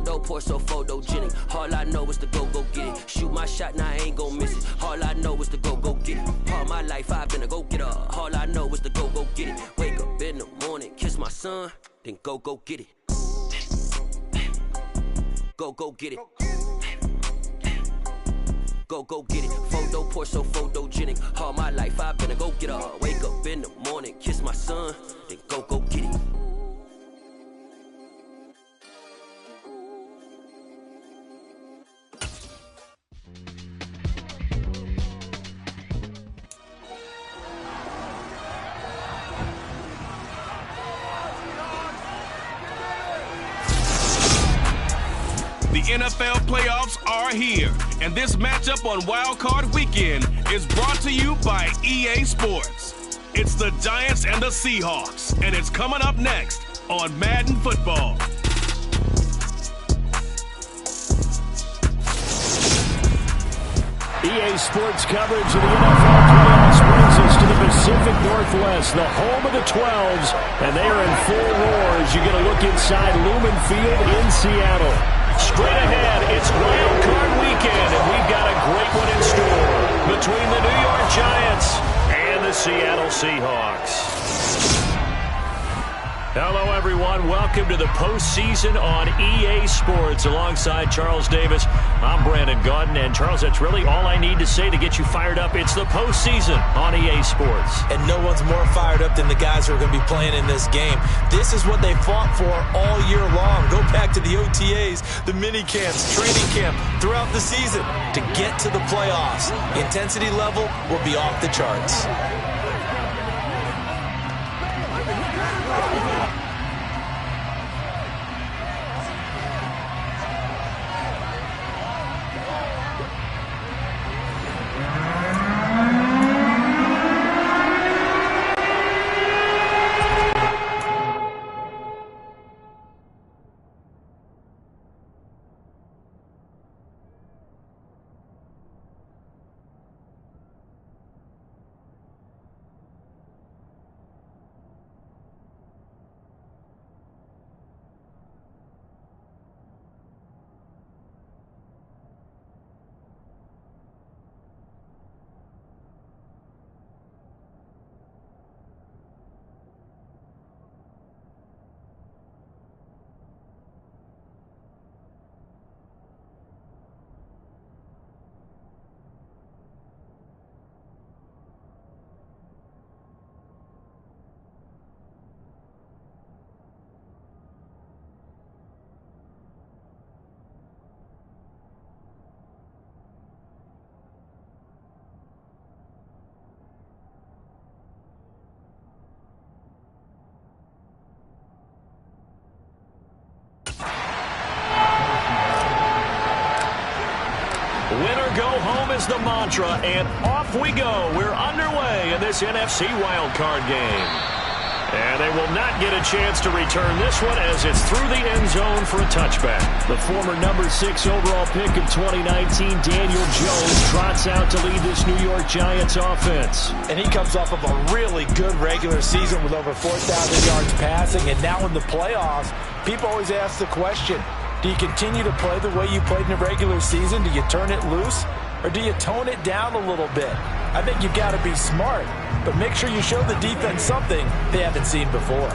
Photo poor, so photogenic. All I know is to go get it. Shoot my shot, now I ain't gon' miss it. All I know is to go get it. All my life I've been a go-getter. All I know is to go get it. Wake up in the morning, kiss my son, then go get it. Go get it. Go get it. Photo poor, so photogenic. All my life I've been a go-getter. Wake up in the morning, kiss my son, then go get it. The NFL playoffs are here, and this matchup on Wildcard Weekend is brought to you by EA Sports. It's the Giants and the Seahawks, and it's coming up next on Madden Football. EA Sports coverage of the NFL playoffs brings us to the Pacific Northwest, the home of the 12s, and they are in full roar as you get a look inside Lumen Field in Seattle. Straight ahead, it's Wildcard Weekend, and we've got a great one in store between the New York Giants and the Seattle Seahawks. Hello, everyone. Welcome to the postseason on EA Sports. Alongside Charles Davis, I'm Brandon Gaudin. And, Charles, that's really all I need to say to get you fired up. It's the postseason on EA Sports. And no one's more fired up than the guys who are going to be playing in this game. This is what they fought for all year long. Go back to the OTAs, the mini camps, training camp, throughout the season to get to the playoffs. The intensity level will be off the charts. Winner go home is the mantra, and off we go. We're underway in this NFC wildcard game. And they will not get a chance to return this one as it's through the end zone for a touchback. The former number 6 overall pick of 2019, Daniel Jones, trots out to lead this New York Giants offense. And he comes off of a really good regular season with over 4,000 yards passing. And now in the playoffs, people always ask the question, do you continue to play the way you played in the regular season? Do you turn it loose? Or do you tone it down a little bit? I think you've got to be smart, but make sure you show the defense something they haven't seen before.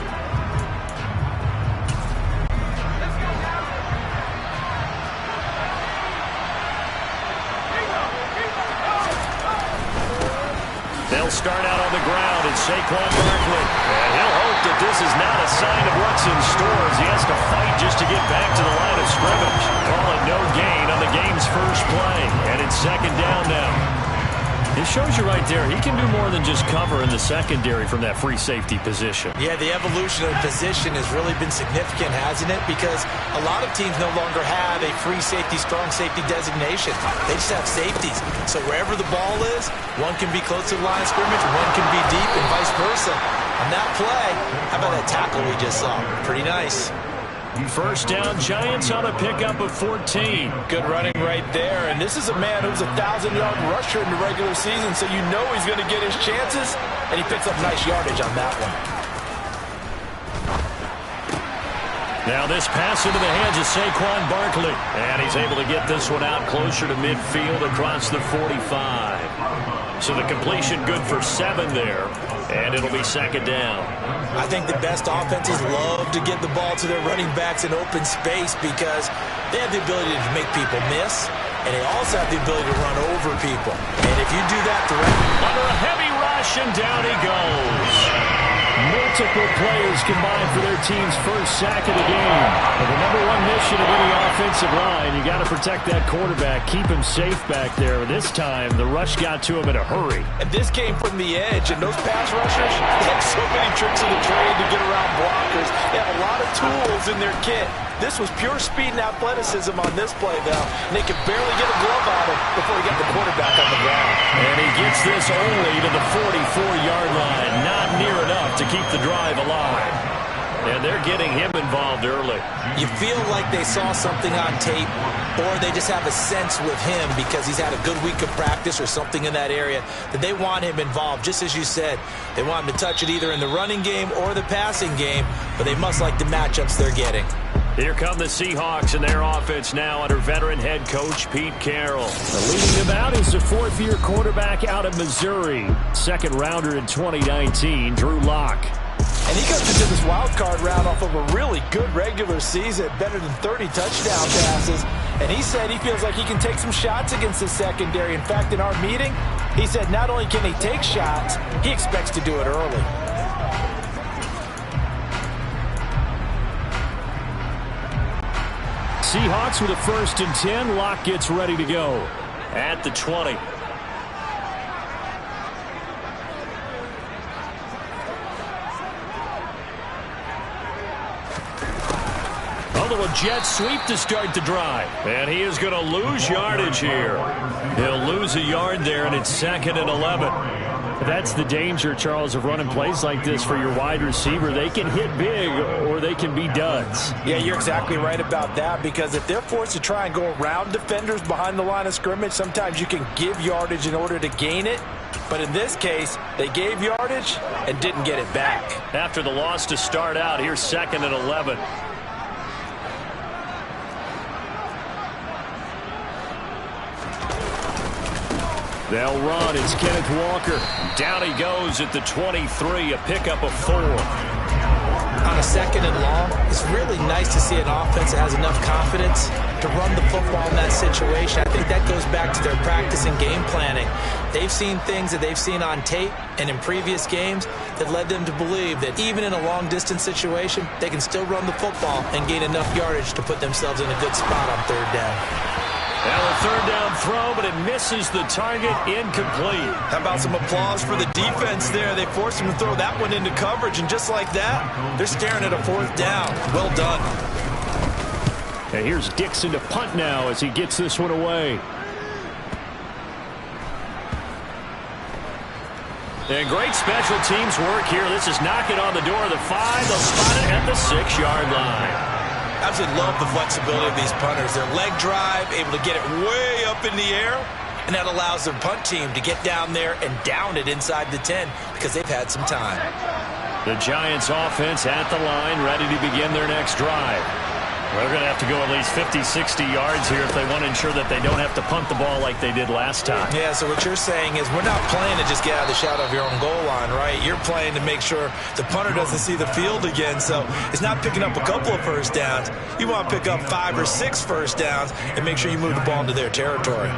They'll start out on the ground, and Saquon Barkley. And he'll hope that this is not a sign of what's in store as he has to fight just to get back to the line of scrimmage. Call it no gain on the game's first play, and it's second down now. It shows you right there, he can do more than just cover in the secondary from that free safety position. Yeah, the evolution of position has really been significant, hasn't it? Because a lot of teams no longer have a free safety, strong safety designation. They just have safeties. So wherever the ball is, one can be close to the line of scrimmage, one can be deep, and vice versa. On that play, how about that tackle we just saw? Pretty nice. First down, Giants on a pickup of 14. Good running right there. And this is a man who's a 1,000-yard rusher in the regular season, so you know he's going to get his chances, and he picks up nice yardage on that one. Now this pass into the hands of Saquon Barkley. And he's able to get this one out closer to midfield across the 45. So the completion good for 7 there. And it'll be second down. I think the best offenses love to get the ball to their running backs in open space because they have the ability to make people miss, and they also have the ability to run over people. And if you do that under a heavy rush, and down he goes. Multiple players combined for their team's first sack of the game. And the #1 mission of any offensive line, you got to protect that quarterback, keep him safe back there. This time, the rush got to him in a hurry. And this came from the edge, and those pass rushers, they have so many tricks of the trade to get around blockers. They have a lot of tools in their kit. This was pure speed and athleticism on this play, though. And they could barely get a glove on him before he got the quarterback on the ground. And he gets this only to the 44-yard line. Not near enough to keep the drive alive. And they're getting him involved early. You feel like they saw something on tape, or they just have a sense with him because he's had a good week of practice or something in that area that they want him involved. Just as you said, they want him to touch it either in the running game or the passing game, but they must like the matchups they're getting. Here come the Seahawks and their offense now under veteran head coach Pete Carroll. Leading them out is the 4th-year quarterback out of Missouri. 2nd rounder in 2019, Drew Lock. And he comes into this wild card round off of a really good regular season, better than 30 touchdown passes. And he said he feels like he can take some shots against the secondary. In fact, in our meeting, he said not only can he take shots, he expects to do it early. Seahawks with a 1st and 10. Lock gets ready to go at the 20. A jet sweep to start the drive. And he is going to lose yardage here. He'll lose a yard there, and it's 2nd and 11. That's the danger, Charles, of running plays like this for your wide receiver. They can hit big, or they can be duds. Yeah, you're exactly right about that, because if they're forced to try and go around defenders behind the line of scrimmage, sometimes you can give yardage in order to gain it. But in this case, they gave yardage and didn't get it back. After the loss to start out, here's 2nd and 11. They'll run. It's Kenneth Walker. Down he goes at the 23, a pickup of 4. On a 2nd and long, it's really nice to see an offense that has enough confidence to run the football in that situation. I think that goes back to their practice and game planning. They've seen things that they've seen on tape and in previous games that led them to believe that even in a long-distance situation, they can still run the football and gain enough yardage to put themselves in a good spot on 3rd down. Now a 3rd down throw, but it misses the target, incomplete. How about some applause for the defense there? They forced him to throw that one into coverage, and just like that, they're staring at a 4th down. Well done. And here's Dixon to punt now as he gets this one away. And great special teams work here. This is knocking on the door of the 5. They'll spot it at the 6-yard line. Absolutely love the flexibility of these punters. Their leg drive, able to get it way up in the air, and that allows their punt team to get down there and down it inside the 10 because they've had some time. The Giants offense at the line, ready to begin their next drive. They're going to have to go at least 50, 60 yards here if they want to ensure that they don't have to punt the ball like they did last time. Yeah, so what you're saying is we're not playing to just get out of the shadow of your own goal line, right? You're playing to make sure the punter doesn't see the field again. So it's not picking up a couple of 1st downs. You want to pick up 5 or 6 1st downs and make sure you move the ball into their territory.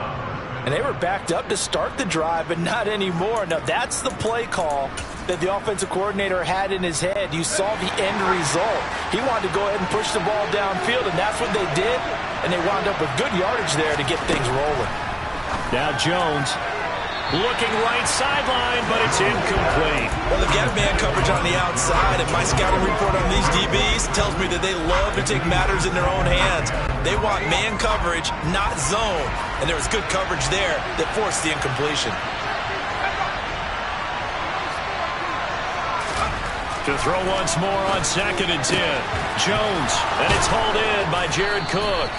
And they were backed up to start the drive, but not anymore. Now, that's the play call that the offensive coordinator had in his head. You saw the end result. He wanted to go ahead and push the ball downfield, and that's what they did. And they wound up with good yardage there to get things rolling. Now Jones looking right sideline, but it's incomplete. Well, they've got man coverage on the outside, and my scouting report on these DBs tells me that they love to take matters in their own hands. They want man coverage, not zone. And there was good coverage there that forced the incompletion. To throw once more on 2nd and 10. Jones, and it's hauled in by Jared Cook.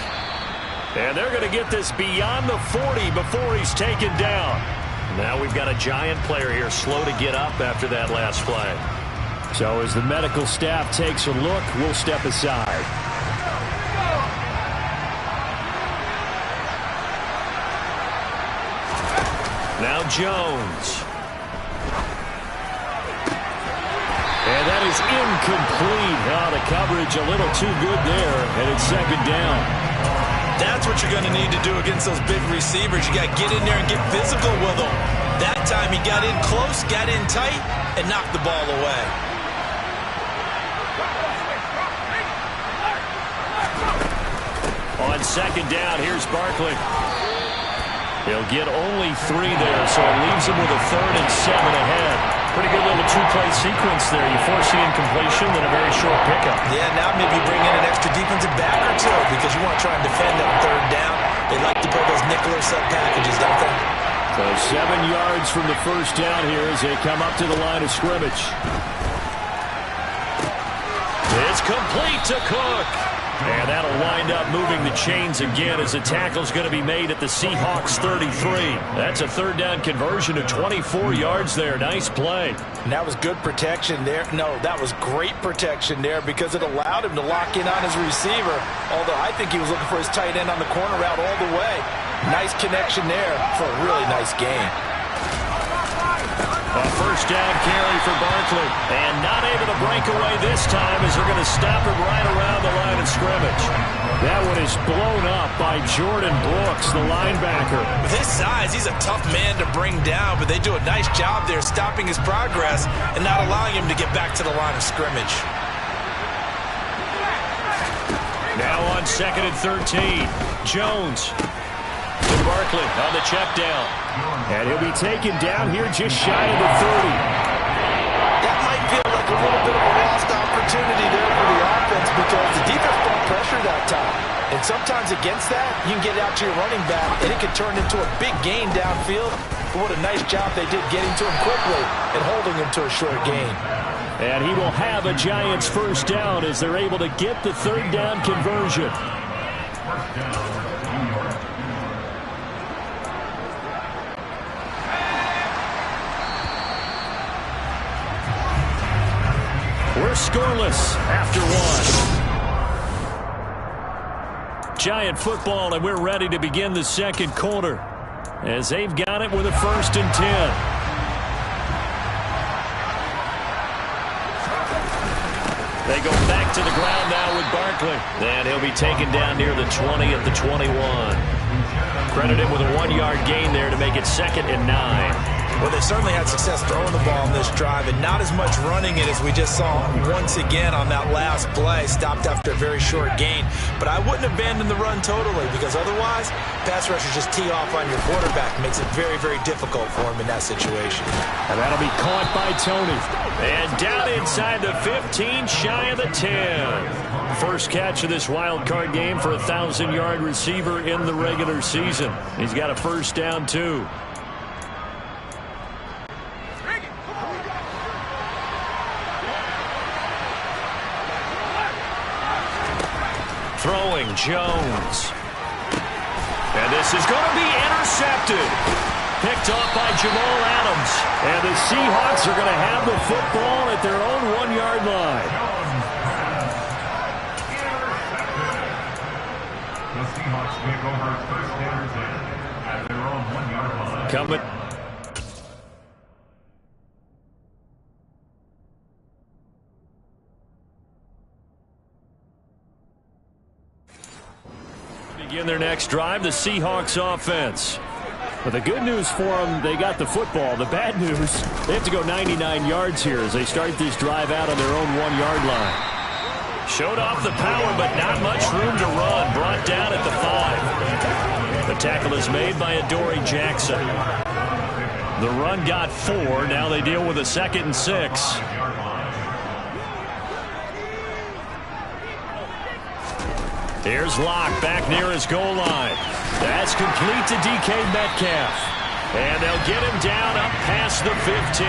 And they're going to get this beyond the 40 before he's taken down. Now we've got a Giant player here slow to get up after that last play. So as the medical staff takes a look, we'll step aside. Now Jones. And that is incomplete. Oh, the coverage a little too good there, and it's second down. That's what you're going to need to do against those big receivers. You got to get in there and get physical with them. That time he got in close, got in tight, and knocked the ball away. On second down, here's Barkley. He'll get only 3 there, so it leaves him with a 3rd and 7 ahead. Pretty good little 2-play sequence there. You force the incompletion, then a very short pickup. Yeah, now maybe bring in an extra defensive back or two because you want to try and defend that 3rd down. They like to play those nickel or sub packages, don't they? So 7 yards from the first down here as they come up to the line of scrimmage. It's complete to Cook. And that'll wind up moving the chains again as the tackle's going to be made at the Seahawks 33. That's a 3rd down conversion of 24 yards there. Nice play. And that was good protection there. No, that was great protection there because it allowed him to lock in on his receiver. Although I think he was looking for his tight end on the corner route all the way. Nice connection there for a really nice game. A first down carry for Barkley. And not able to break away this time as they're going to stop him right around the line of scrimmage. That one is blown up by Jordan Brooks, the linebacker. With his size, he's a tough man to bring down, but they do a nice job there stopping his progress and not allowing him to get back to the line of scrimmage. Now on 2nd and 13, Jones. To Barkley on the check down. And he'll be taken down here just shy of the 30. That might feel like a little bit of a lost opportunity there for the offense because the defense brought pressure that time. And sometimes against that, you can get out to your running back, and it can turn into a big gain downfield. But what a nice job they did getting to him quickly and holding him to a short gain. And he will have a Giants first down as they're able to get the 3rd down conversion. We're scoreless after 1. Giant football, and we're ready to begin the second quarter as they've got it with a 1st and 10. They go back to the ground now with Barkley. And he'll be taken down near the 20 at the 21. Credited with a 1-yard gain there to make it 2nd and 9. Well, they certainly had success throwing the ball in this drive and not as much running it as we just saw once again on that last play. Stopped after a very short gain. But I wouldn't abandon the run totally because otherwise, pass rushers just tee off on your quarterback. Makes it very, very difficult for him in that situation. And that'll be caught by Tony. And down inside the 15, shy of the 10. First catch of this wild card game for a 1,000-yard receiver in the regular season. He's got a first down, too. Throwing Jones. And this is going to be intercepted. Picked off by Jamal Adams. And the Seahawks are going to have the football at their own 1-yard line. The Seahawks take over first down at their own 1-yard line. Coming. Begin their next drive, the Seahawks offense. But the good news for them, they got the football. The bad news, they have to go 99 yards here as they start this drive out on their own 1-yard line. Showed off the power, but not much room to run. Brought down at the 5. The tackle is made by Adoree Jackson. The run got 4. Now they deal with a 2nd and 6. Here's Locke back near his goal line. That's complete to DK Metcalf. And they'll get him down up past the 15.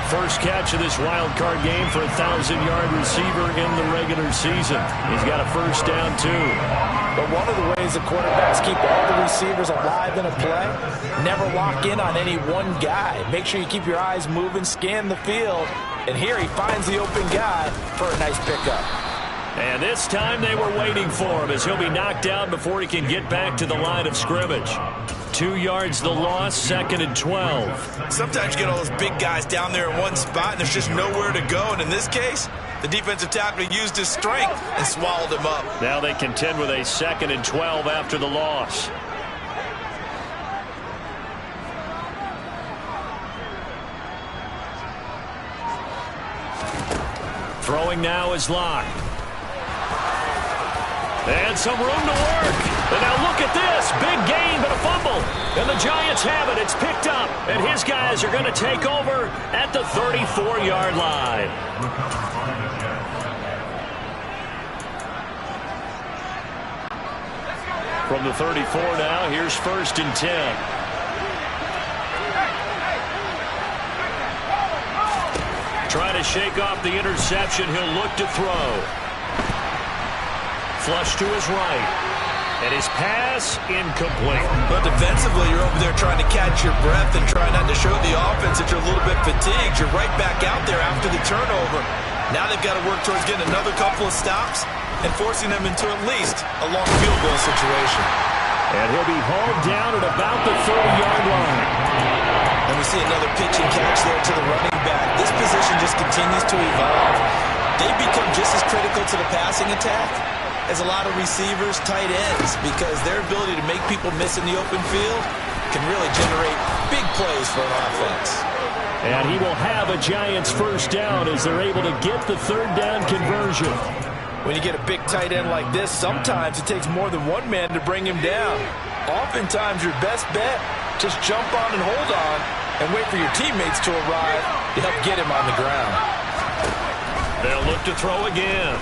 First catch of this wild card game for a 1,000-yard receiver in the regular season. He's got a first down, too. But one of the ways the quarterbacks keep all the receivers alive in a play, never lock in on any one guy. Make sure you keep your eyes moving, scan the field, And here he finds the open guy for a nice pickup. And this time they were waiting for him as he'll be knocked down before he can get back to the line of scrimmage. 2 yards the loss, 2nd and 12. Sometimes you get all those big guys down there in one spot and there's just nowhere to go. And in this case, the defensive tackle used his strength and swallowed him up. Now they contend with a 2nd and 12 after the loss. Throwing now is Locke. And some room to work. And now look at this. Big gain, but a fumble. And the Giants have it. It's picked up. And his guys are going to take over at the 34-yard line. From the 34 now, here's 1st and 10. Trying to shake off the interception. He'll look to throw. Flush to his right. And his pass incomplete. But defensively, you're over there trying to catch your breath and try not to show the offense that you're a little bit fatigued. You're right back out there after the turnover. Now they've got to work towards getting another couple of stops and forcing them into at least a long field goal situation. And he'll be hauled down at about the 30-yard line. And we see another pitch and catch there to the running back. This position just continues to evolve. They become just as critical to the passing attack as a lot of receivers, tight ends, because their ability to make people miss in the open field can really generate big plays for an offense. And he will have a Giants 1st down as they're able to get the 3rd down conversion. When you get a big tight end like this, sometimes it takes more than one man to bring him down. Oftentimes your best bet, just jump on and hold on and wait for your teammates to arrive to help get him on the ground. They'll look to throw again.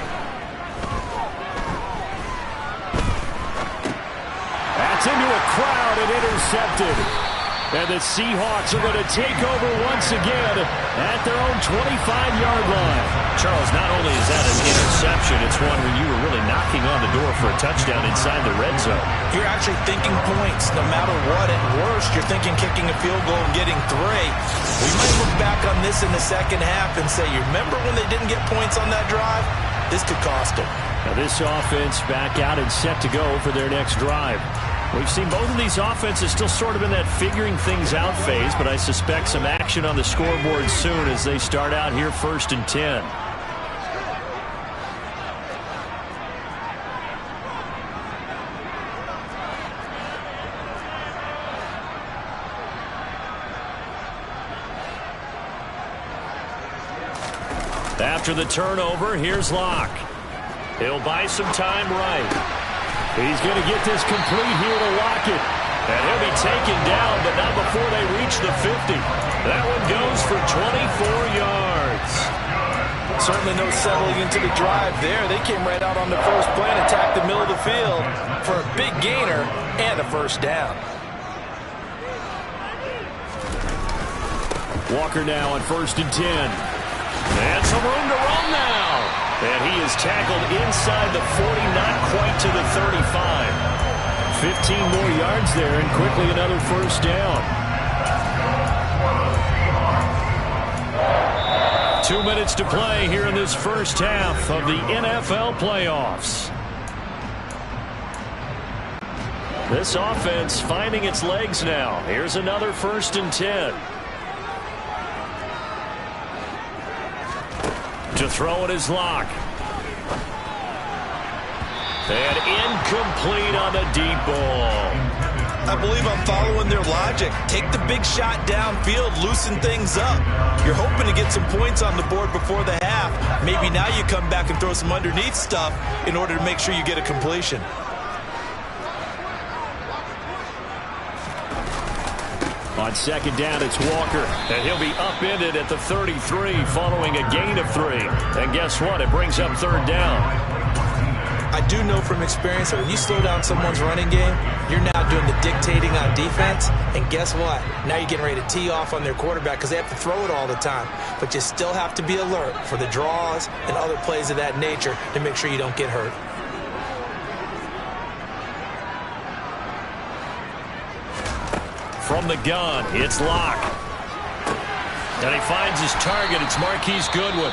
That's into a crowd and intercepted. And the Seahawks are going to take over once again at their own 25-yard line. Charles, not only is that an interception, it's one where you were really knocking on the door for a touchdown inside the red zone. You're actually thinking points no matter what. At worst, you're thinking kicking a field goal and getting 3. We might look back on this in the second half and say, you remember when they didn't get points on that drive? This could cost them. Now this offense back out and set to go for their next drive. We've seen both of these offenses still sort of in that figuring things out phase, but I suspect some action on the scoreboard soon as they start out here 1st and 10. After the turnover, here's Locke. He'll buy some time right. He's going to get this complete here to Lockett. And he'll be taken down, but not before they reach the 50. That one goes for 24 yards. Certainly no settling into the drive there. They came right out on the first play and attacked the middle of the field for a big gainer and a 1st down. Walker now on 1st and 10. And some room to run now. And he is tackled inside the 40, not quite to the 35. 15 more yards there, and quickly another 1st down. 2 minutes to play here in this first half of the NFL playoffs. This offense finding its legs now. Here's another 1st and 10. To throw it is Locke. And incomplete on the deep ball. I believe I'm following their logic. Take the big shot downfield, loosen things up. You're hoping to get some points on the board before the half. Maybe now you come back and throw some underneath stuff in order to make sure you get a completion. On 2nd down, it's Walker, and he'll be upended at the 33 following a gain of 3. And guess what? It brings up 3rd down. I do know from experience that when you slow down someone's running game, you're now doing the dictating on defense. And guess what? Now you're getting ready to tee off on their quarterback because they have to throw it all the time. But you still have to be alert for the draws and other plays of that nature to make sure you don't get hurt. From the gun, it's Locke. And he finds his target. It's Marquise Goodwin.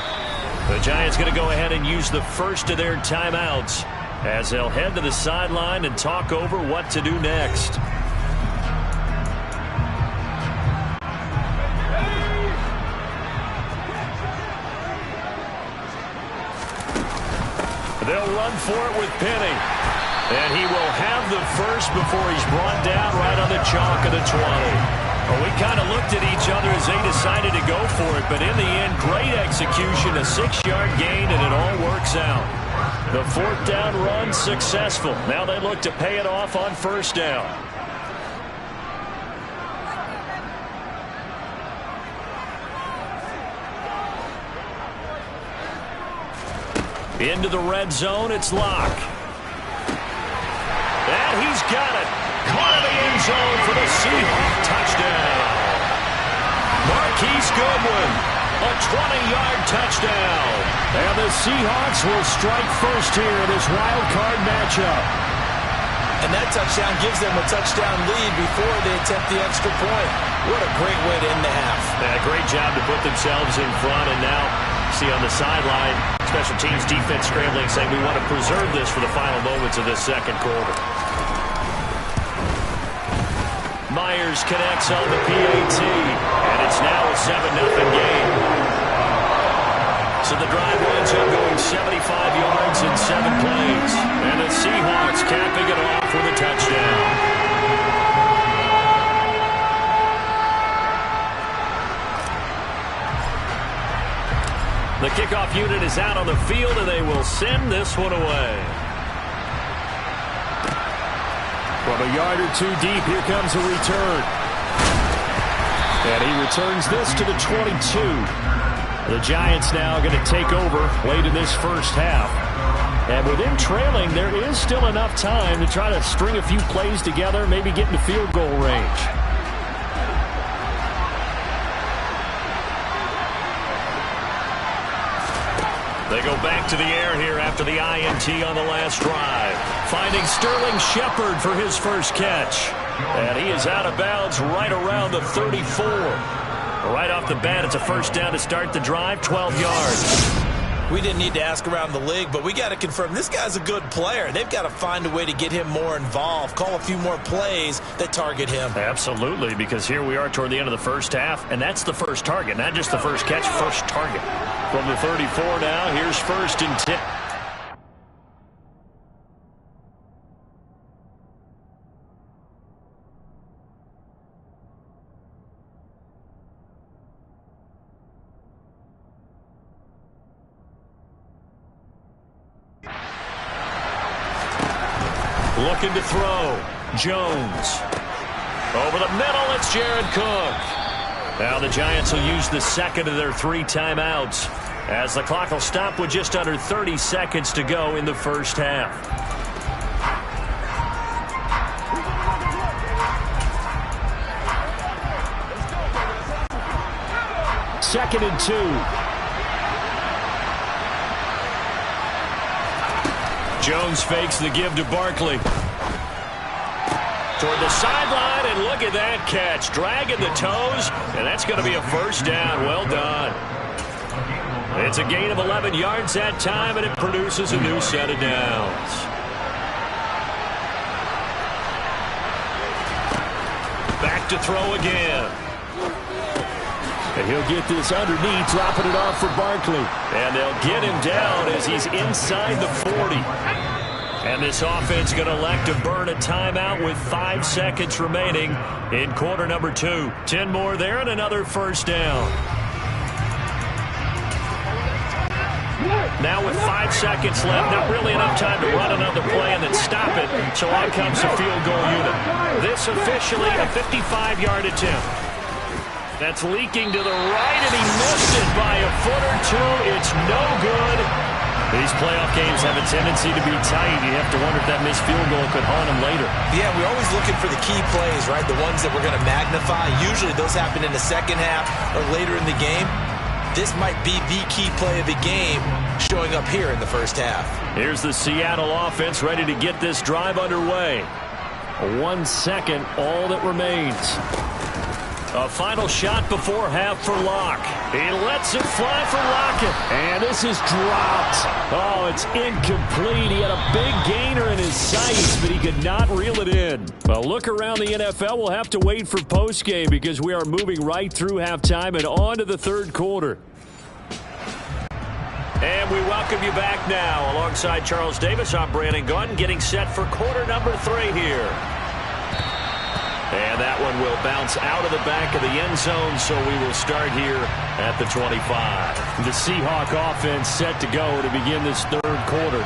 The Giants going to go ahead and use the first of their timeouts as they'll head to the sideline and talk over what to do next. They'll run for it with Penny. And he will have the first before he's brought down right on the chalk of the 20. Well, we kind of looked at each other as they decided to go for it, but in the end, great execution, a 6-yard gain, and it all works out. The 4th down run successful. Now they look to pay it off on 1st down. Into the red zone, it's Locke. And he's got it. Caught in the end zone for the Seahawks touchdown. Marquise Goodwin, a 20-yard touchdown. And the Seahawks will strike first here in this wild card matchup. And that touchdown gives them a touchdown lead before they attempt the extra point. What a great way to end the half. Yeah, great job to put themselves in front, and now see on the sideline, special teams defense scrambling, saying we want to preserve this for the final moments of this second quarter. Myers connects on the PAT, and it's now a 7-0 game. So the drive winds up going 75 yards in 7 plays, and the Seahawks capping it off with a touchdown. The kickoff unit is out on the field, and they will send this one away. From a yard or two deep, here comes a return. And he returns this to the 22. The Giants now going to take over late in this first half. And with them trailing, there is still enough time to try to string a few plays together, maybe get into field goal range. They go back to the air here after the INT on the last drive. Finding Sterling Shepard for his first catch. And he is out of bounds right around the 34. Right off the bat, it's a first down to start the drive, 12 yards. We didn't need to ask around the league, but we got to confirm this guy's a good player. They've got to find a way to get him more involved, call a few more plays that target him. Absolutely, because here we are toward the end of the first half, and that's the first target, not just the first catch, first target. From the 34 now, here's 1st and 10. Looking to throw. Jones. Over the middle, it's Jared Cook. Now the Giants will use the second of their 3 timeouts as the clock will stop with just under 30 seconds to go in the first half. Second and 2. Jones fakes the give to Barkley. Toward the sideline, and look at that catch. Dragging the toes, and that's going to be a first down. Well done. It's a gain of 11 yards that time, and it produces a new set of downs. Back to throw again. And he'll get this underneath, dropping it off for Barkley. And they'll get him down as he's inside the 40. And this offense going to elect to burn a timeout with 5 seconds remaining in quarter number 2. 10 more there and another first down. Now with 5 seconds left, not really enough time to run another play and then stop it. So on comes the field goal unit. This officially a 55-yard attempt. That's leaking to the right, and he missed it by a foot or two. It's no good. These playoff games have a tendency to be tight. You have to wonder if that missed field goal could haunt him later. Yeah, we're always looking for the key plays, right? The ones that we're going to magnify. Usually those happen in the second half or later in the game. This might be the key play of the game showing up here in the first half. Here's the Seattle offense ready to get this drive underway. 1 second, all that remains. A final shot before half for Locke. He lets it fly for Lockett. And this is dropped. Oh, it's incomplete. He had a big gainer in his sights, but he could not reel it in. Well, look around the NFL. We'll have to wait for postgame because we are moving right through halftime and on to the third quarter. And we welcome you back now. Alongside Charles Davis, I'm Brandon Gunn, getting set for quarter number 3 here. And that one will bounce out of the back of the end zone, so we will start here at the 25. The Seahawk offense set to go to begin this third quarter.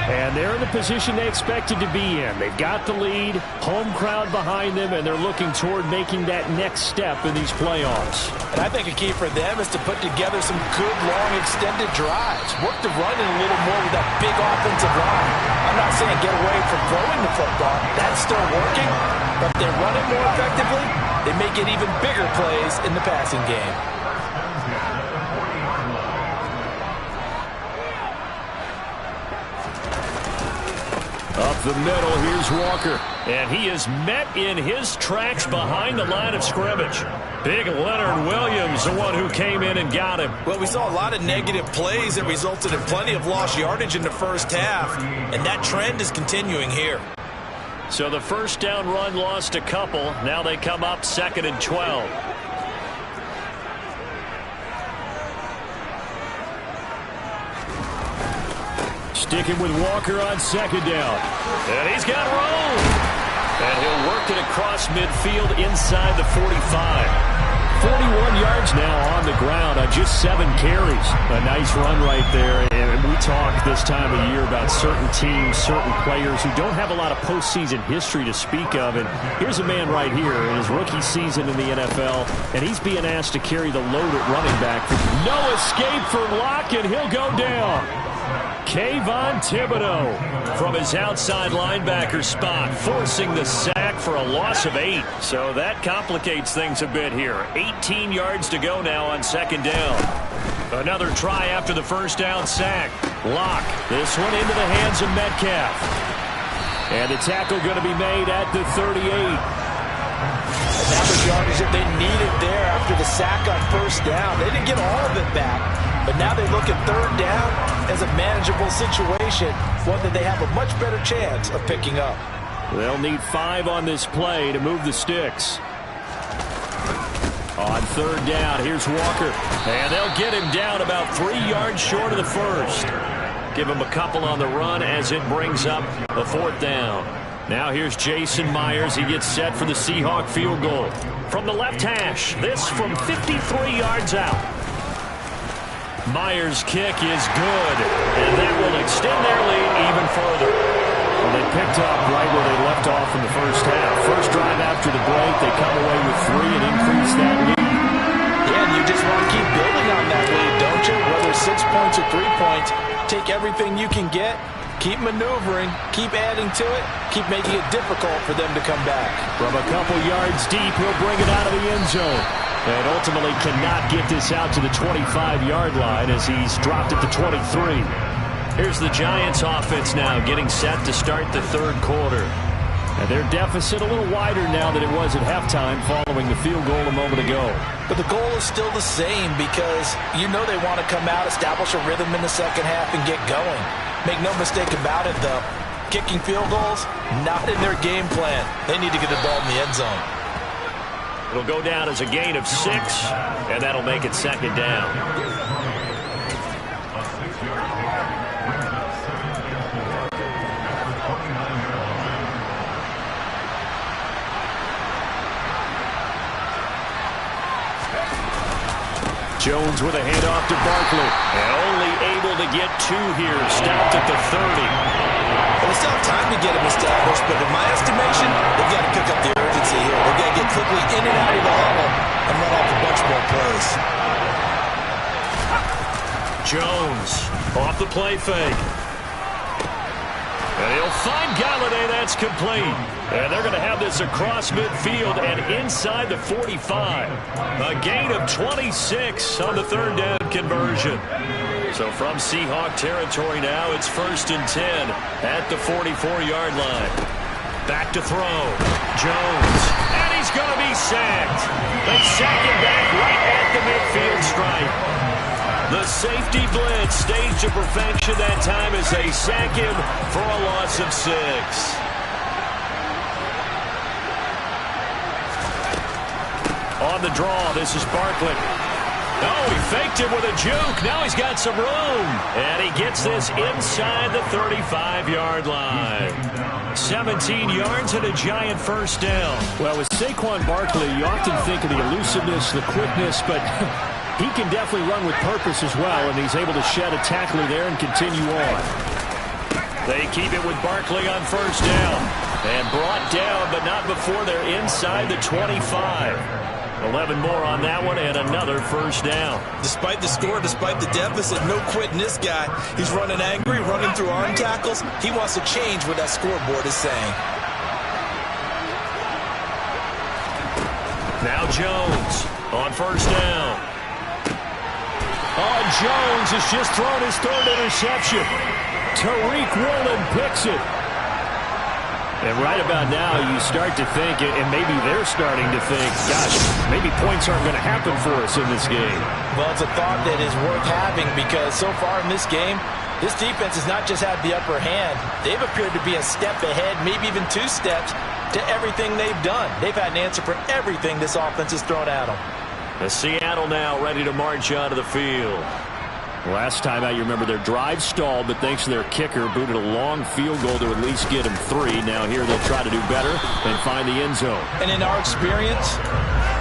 And they're in the position they expected to be in. They've got the lead, home crowd behind them, and they're looking toward making that next step in these playoffs. And I think a key for them is to put together some good, long, extended drives. Work the run in a little more with that big offensive line. I'm not saying get away from throwing the football. That's still working. But if they're running more effectively, they may get even bigger plays in the passing game. Up the middle, here's Walker. And he is met in his tracks behind the line of scrimmage. Big Leonard Williams, the one who came in and got him. Well, we saw a lot of negative plays that resulted in plenty of lost yardage in the first half, and that trend is continuing here. So the first down run lost a couple. Now they come up 2nd and 12. Sticking with Walker on 2nd down. And he's got room. And he'll work it across midfield inside the 45. 41 yards now on the ground on just 7 carries. A nice run right there. And we talk this time of year about certain teams, certain players who don't have a lot of postseason history to speak of. And here's a man right here in his rookie season in the NFL, and he's being asked to carry the load at running back. No escape for Locke, and he'll go down. Kayvon Thibodeau from his outside linebacker spot, forcing the sack for a loss of 8. So that complicates things a bit here. 18 yards to go now on 2nd down. Another try after the first down sack. Locke, this one into the hands of Metcalf. And the tackle going to be made at the 38. And that was yardage that they needed there after the sack on first down. They didn't get all of it back, but now they look at 3rd down as a manageable situation, one that they have a much better chance of picking up. They'll need 5 on this play to move the sticks. On 3rd down, here's Walker. And they'll get him down about 3 yards short of the first. Give him a couple on the run as it brings up a 4th down. Now here's Jason Myers. He gets set for the Seahawk field goal. From the left hash, this from 53 yards out. Myers' kick is good, and that will extend their lead even further. Well, they picked up right where they left off in the first half. First drive after the break, they come away with 3 and increase that lead. Yeah, and you just want to keep building on that lead, don't you? Whether it's 6 points or 3 points, take everything you can get, keep maneuvering, keep adding to it, keep making it difficult for them to come back. From a couple yards deep, he'll bring it out of the end zone. And ultimately cannot get this out to the 25-yard line as he's dropped at the 23. Here's the Giants offense now getting set to start the third quarter. And their deficit a little wider now than it was at halftime following the field goal a moment ago. But the goal is still the same because you know they want to come out, establish a rhythm in the second half, and get going. Make no mistake about it, though. Kicking field goals, not in their game plan. They need to get the ball in the end zone. It'll go down as a gain of 6, and that'll make it 2nd down. Jones with a handoff to Barkley. And only able to get 2 here, stopped at the 30. Well, they still have time to get him established, but in my estimation, they've got to pick up the urgency here. They've got to get quickly in and out of the huddle and run off a bunch more plays. Jones off the play fake. And he'll find Galladay. That's complete. And they're going to have this across midfield and inside the 45. A gain of 26 on the 3rd down conversion. So from Seahawk territory now, it's 1st and 10 at the 44-yard line. Back to throw. Jones. And he's going to be sacked. They sack him back right at the midfield stripe. The safety blitz staged to perfection that time as they sack him for a loss of 6. On the draw, this is Barkley. Oh, he faked him with a juke. Now he's got some room. And he gets this inside the 35-yard line. 17 yards and a giant first down. Well, with Saquon Barkley, you often think of the elusiveness, the quickness, but he can definitely run with purpose as well, and he's able to shed a tackler there and continue on. They keep it with Barkley on first down. And brought down, but not before they're inside the 25. 11 more on that one and another first down. Despite the score, despite the deficit, no quitting this guy. He's running angry, running through arm tackles. He wants to change what that scoreboard is saying. Now Jones on first down. Oh, Jones has just thrown his third interception. Tariq Woolen picks it. And right about now, you start to think, and maybe they're starting to think, gosh, maybe points aren't going to happen for us in this game. Well, it's a thought that is worth having because so far in this game, this defense has not just had the upper hand. They've appeared to be a step ahead, maybe even 2 steps to everything they've done. They've had an answer for everything this offense has thrown at them. The Seattle now ready to march onto the field. Last time out, you remember their drive stalled, but thanks to their kicker, booted a long field goal to at least get him 3. Now here they'll try to do better and find the end zone. And in our experience,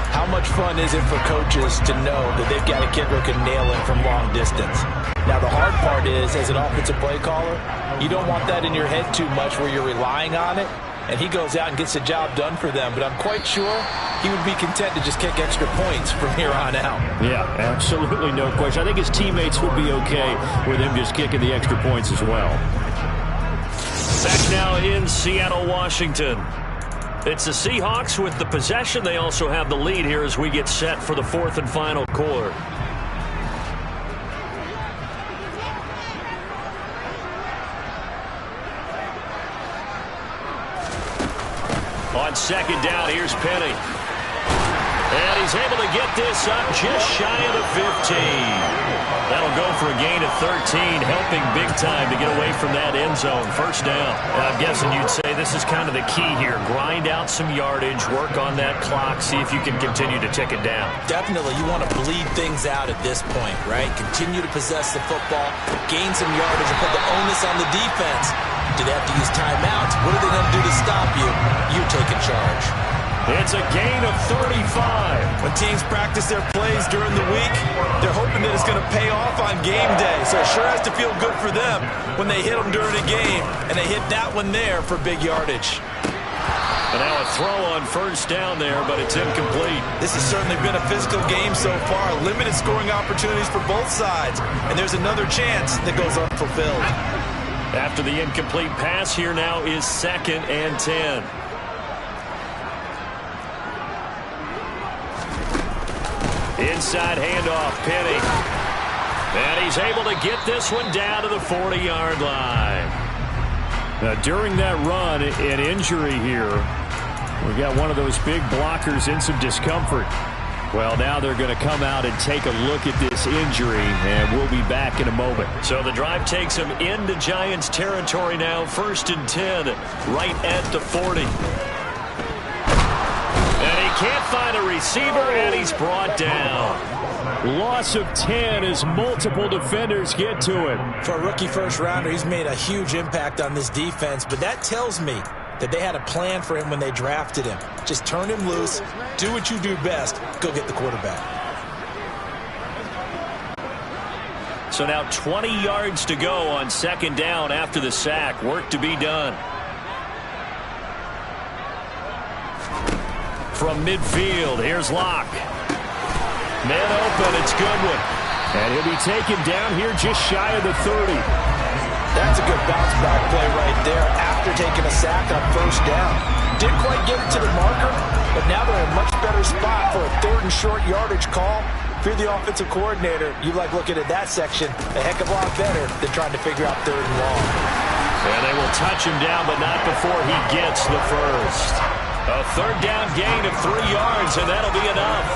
how much fun is it for coaches to know that they've got a kicker who can nail it from long distance? Now the hard part is, as an offensive play caller, you don't want that in your head too much where you're relying on it. And he goes out and gets the job done for them. But I'm quite sure he would be content to just kick extra points from here on out. Yeah, absolutely no question. I think his teammates would be okay with him just kicking the extra points as well. Back now in Seattle, Washington. It's the Seahawks with the possession. They also have the lead here as we get set for the 4th and final quarter. On second down, here's Penny. And he's able to get this up just shy of the 15. That'll go for a gain of 13, helping big time to get away from that end zone. First down. I'm guessing you'd say this is kind of the key here. Grind out some yardage, work on that clock, see if you can continue to tick it down. Definitely, you want to bleed things out at this point, right? Continue to possess the football, gain some yardage, and put the onus on the defense. Do they have to use timeouts? What are they going to do to stop you? You take in charge. It's a gain of 35. When teams practice their plays during the week, they're hoping that it's going to pay off on game day. So it sure has to feel good for them when they hit them during a game, and they hit that one there for big yardage. And now a throw on first down there, but it's incomplete. This has certainly been a physical game so far. Limited scoring opportunities for both sides, and there's another chance that goes unfulfilled. After the incomplete pass, here now is 2nd and 10. Inside handoff, Penny. And he's able to get this one down to the 40-yard line. Now, during that run, an injury here. We've got one of those big blockers in some discomfort. Well, now they're going to come out and take a look at this injury, and we'll be back in a moment. So the drive takes them into Giants territory now. 1st and 10, right at the 40. And he can't find a receiver, and he's brought down. Loss of 10 as multiple defenders get to him. For a rookie first-rounder, he's made a huge impact on this defense, but that tells me that they had a plan for him when they drafted him. Just turn him loose, do what you do best, go get the quarterback. So now 20 yards to go on 2nd down after the sack. Work to be done. From midfield, here's Locke. Man open, it's Goodwin. And he'll be taken down here just shy of the 30. That's a good bounce back play right there after taking a sack on first down. Didn't quite get it to the marker, but now they're in a much better spot for a 3rd and short yardage call. If you're the offensive coordinator, you like looking at that section a heck of a lot better than trying to figure out 3rd and long. And they will touch him down, but not before he gets the first. A third down gain of 3 yards, and that'll be enough.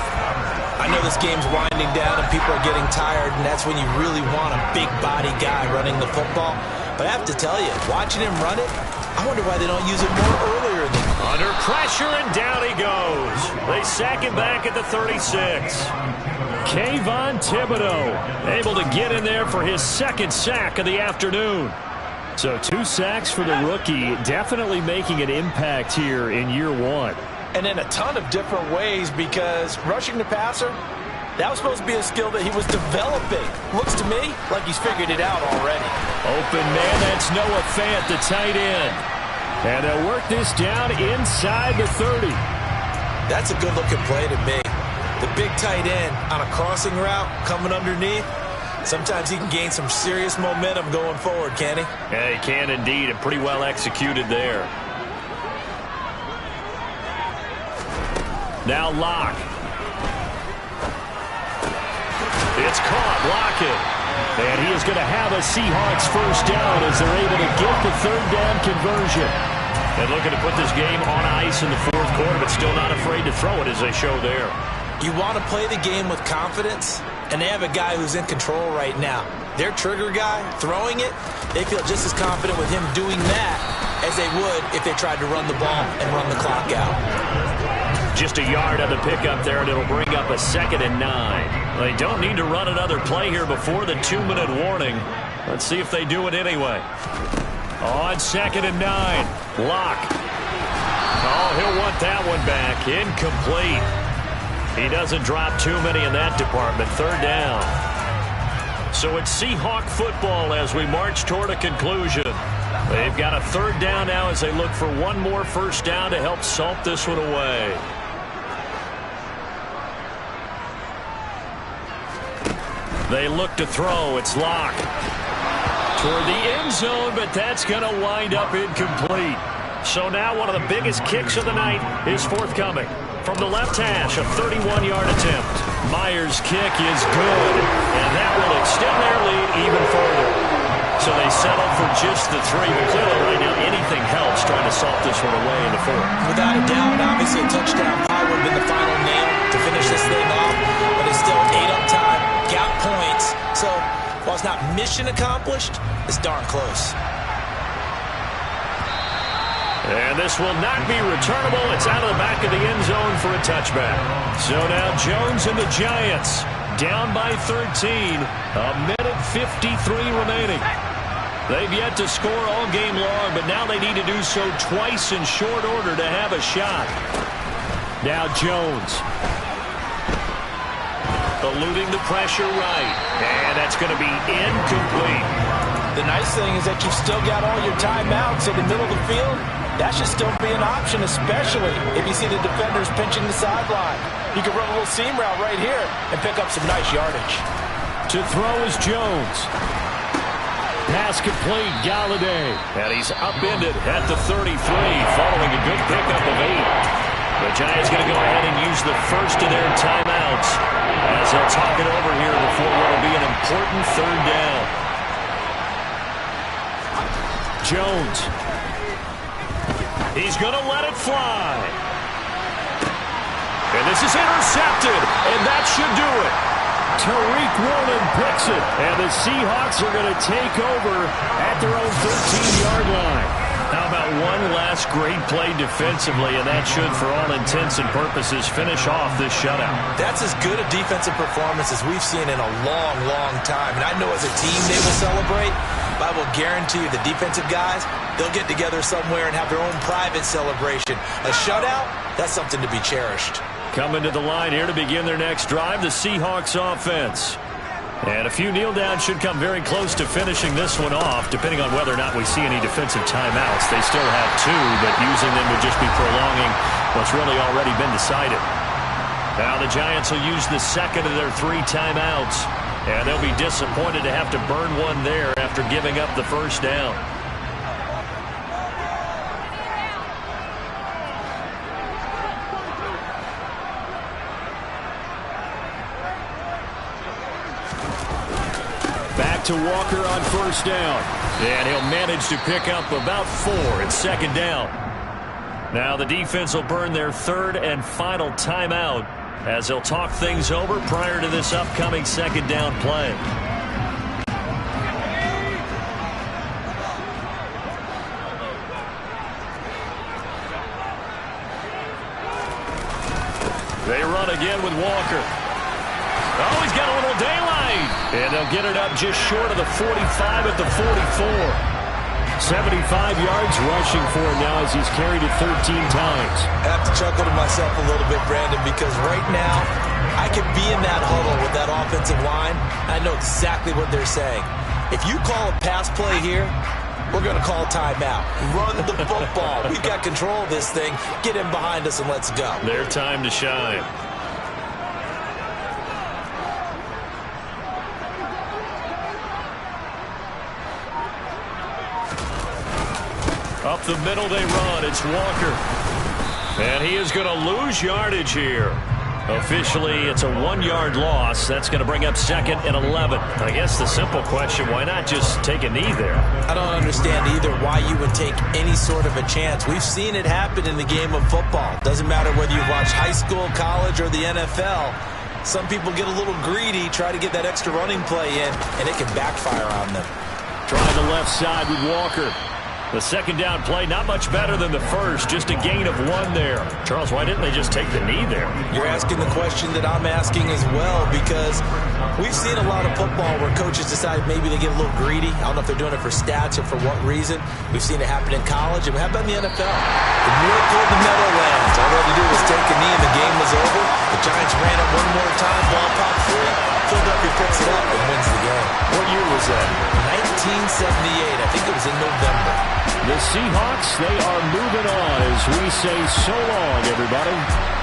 I know this game's winding down and people are getting tired, and that's when you really want a big-body guy running the football. But I have to tell you, watching him run it, I wonder why they don't use it more earlier in the game. Under pressure, and down he goes. They sack him back at the 36. Kayvon Thibodeau able to get in there for his second sack of the afternoon. So 2 sacks for the rookie, definitely making an impact here in year 1. And in a ton of different ways, because rushing the passer, that was supposed to be a skill that he was developing. Looks to me like he's figured it out already. Open man, that's Noah Fant, the tight end. And they'll work this down inside the 30. That's a good-looking play to me. The big tight end on a crossing route coming underneath. Sometimes he can gain some serious momentum going forward, can he? Yeah, he can indeed, and pretty well executed there. Now Locke. It's caught, Lockett. And he is going to have a Seahawks first down as they're able to get the third down conversion. And looking to put this game on ice in the fourth quarter, but still not afraid to throw it as they show there. You want to play the game with confidence, and they have a guy who's in control right now. Their trigger guy, throwing it, they feel just as confident with him doing that as they would if they tried to run the ball and run the clock out. Just a yard on the pickup there, and it'll bring up a 2nd and 9. They don't need to run another play here before the 2-minute warning. Let's see if they do it anyway. On 2nd and 9, Locke. Oh, he'll want that one back. Incomplete. He doesn't drop too many in that department. Third down. So it's Seahawk football as we march toward a conclusion. They've got a third down now as they look for one more first down to help salt this one away. They look to throw. It's Locke. Toward the end zone, but that's going to wind up incomplete. So now one of the biggest kicks of the night is forthcoming. From the left hash, a 31-yard attempt. Myers' kick is good, and that will extend their lead even further. So they settle for just the 3, but clearly right now anything helps trying to salt this one away in the fourth. Without a doubt, obviously a touchdown probably would have been the final nail to finish this thing off, but it's still 8 up time, got points. So while it's not mission accomplished, it's darn close. And this will not be returnable. It's out of the back of the end zone for a touchback. So now Jones and the Giants down by 13. A minute 53 remaining. They've yet to score all game long, but now they need to do so twice in short order to have a shot. Now Jones. Eluding the pressure right. And that's going to be incomplete. The nice thing is that you've still got all your timeouts in the middle of the field. That should still be an option, especially if you see the defenders pinching the sideline. You can run a little seam route right here and pick up some nice yardage. To throw is Jones. Pass complete, Galladay. And he's upended at the 33 following a good pickup of 8. The Giants going to go ahead and use the first of their timeouts as they'll talk it over here before what will be an important third down. Jones. He's going to let it fly. And this is intercepted, and that should do it. Tariq Woolen picks it, and the Seahawks are going to take over at their own 13-yard line. How about one last great play defensively, and that should, for all intents and purposes, finish off this shutout. That's as good a defensive performance as we've seen in a long, long time. And I know as a team they will celebrate, but I will guarantee you the defensive guys, they'll get together somewhere and have their own private celebration. A shutout, that's something to be cherished. Coming to the line here to begin their next drive, the Seahawks offense. And a few kneel downs should come very close to finishing this one off, depending on whether or not we see any defensive timeouts. They still have 2, but using them would just be prolonging what's really already been decided. Now the Giants will use the second of their 3 timeouts, and they'll be disappointed to have to burn one there after giving up the first down. Back to Walker on first down. And he'll manage to pick up about 4 at second down. Now the defense will burn their third and final timeout as they'll talk things over prior to this upcoming second down play. They run again with Walker. Oh, he's got a little daylight. And they'll get it up just short of the 45 at the 44. 75 yards rushing for him now as he's carried it 13 times. I have to chuckle to myself a little bit, Brandon, because right now I could be in that huddle with that offensive line. I know exactly what they're saying. If you call a pass play here, we're going to call timeout. Run the football. We've got control of this thing. Get in behind us and let's go. Their time to shine. Up the middle they run. It's Walker. And he is going to lose yardage here. Officially, it's a 1-yard loss. That's going to bring up 2nd and 11. I guess the simple question, why not just take a knee there? I don't understand either why you would take any sort of a chance. We've seen it happen in the game of football. Doesn't matter whether you watch high school, college, or the NFL. Some people get a little greedy, try to get that extra running play in, and it can backfire on them. Try the left side with Walker. The second down play, not much better than the first. Just a gain of 1 there. Charles, why didn't they just take the knee there? You're asking the question that I'm asking as well, because we've seen a lot of football where coaches decide maybe they get a little greedy. I don't know if they're doing it for stats or for what reason. We've seen it happen in college, and how about in the NFL? The miracle of the Meadowlands. All they had to do was take a knee, and the game was over. The Giants ran it one more time, ball popped free. Philadelphia picks it up and wins the game. What year was that? 1978. I think it was in November. The Seahawks, they are moving on as we say so long, everybody.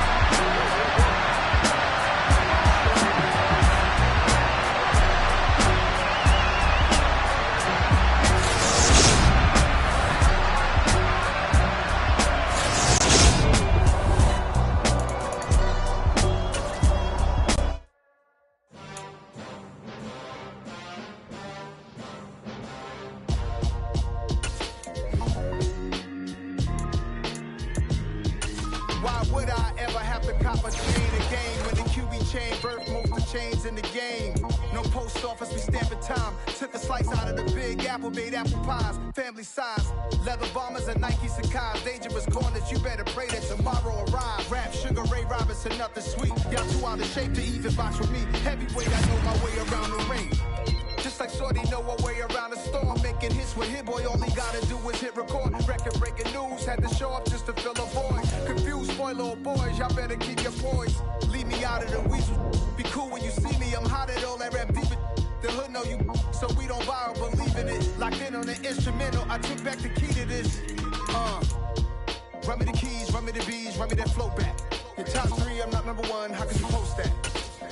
Run me the keys, run me the bees, run me that flow back. Your top 3, I'm not number 1, how could you post that?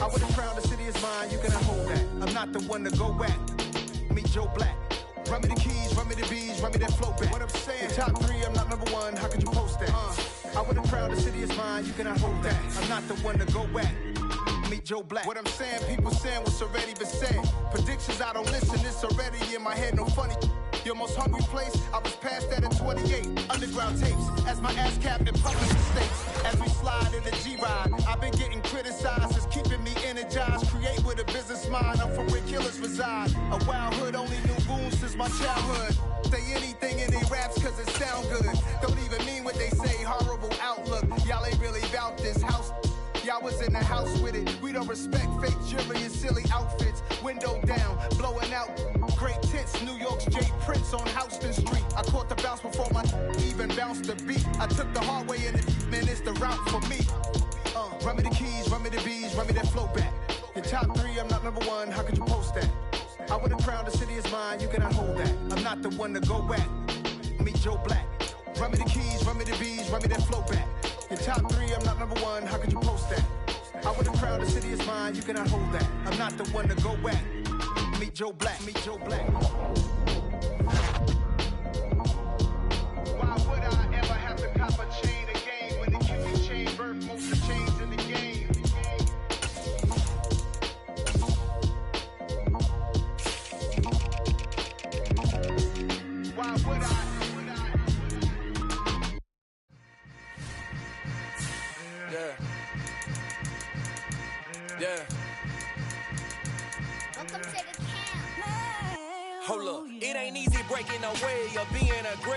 I would have crowned the city is mine, you cannot hold that. I'm not the one to go back. Meet Joe Black. Run me the keys, run me the bees, run me that flow back. What I'm saying, your top 3, I'm not number 1, how could you post that? I would have crowned the city is mine, you cannot hold that. I'm not the one to go back. Meet Joe Black. What I'm saying, people saying what's already been said. Predictions, I don't listen, it's already in my head, no funny. Your most hungry place, I was past that in 28. Underground tapes, as my ass capped in public mistakes. As we slide in the G-Ride, I've been getting criticized, it's keeping me energized. Create with a business mind, I'm from where killers reside. A wild hood, only knew goons since my childhood. Say anything in their raps cause it sound good. Don't even mean what they say, horrible outlook. Y'all ain't really about this house. Y'all was in the house with it. We don't respect fake jewelry and silly outfits. Window down, blowing out great tents. New York's J. Prince on Houston Street. I caught the bounce before my even bounced the beat. I took the hard way in it, man, it's the route for me. Run me the keys, run me the bees, run me that flow back. Your top 3, I'm not number 1, how could you post that? I would have crowned the city is mine, you cannot hold that. I'm not the one to go back. Meet Joe Black. Run me the keys, run me the bees, run me that flow back. Your top 3, I'm not number 1, how could you post that? I would have crowned the city is mine, you cannot hold that. I'm not the one to go back. Meet Joe Black, meet Joe Black. Why would I ever have to cop a chain again when the QB chain birthed most of the chains in the game? Why would I? ain't easy breaking away or being a great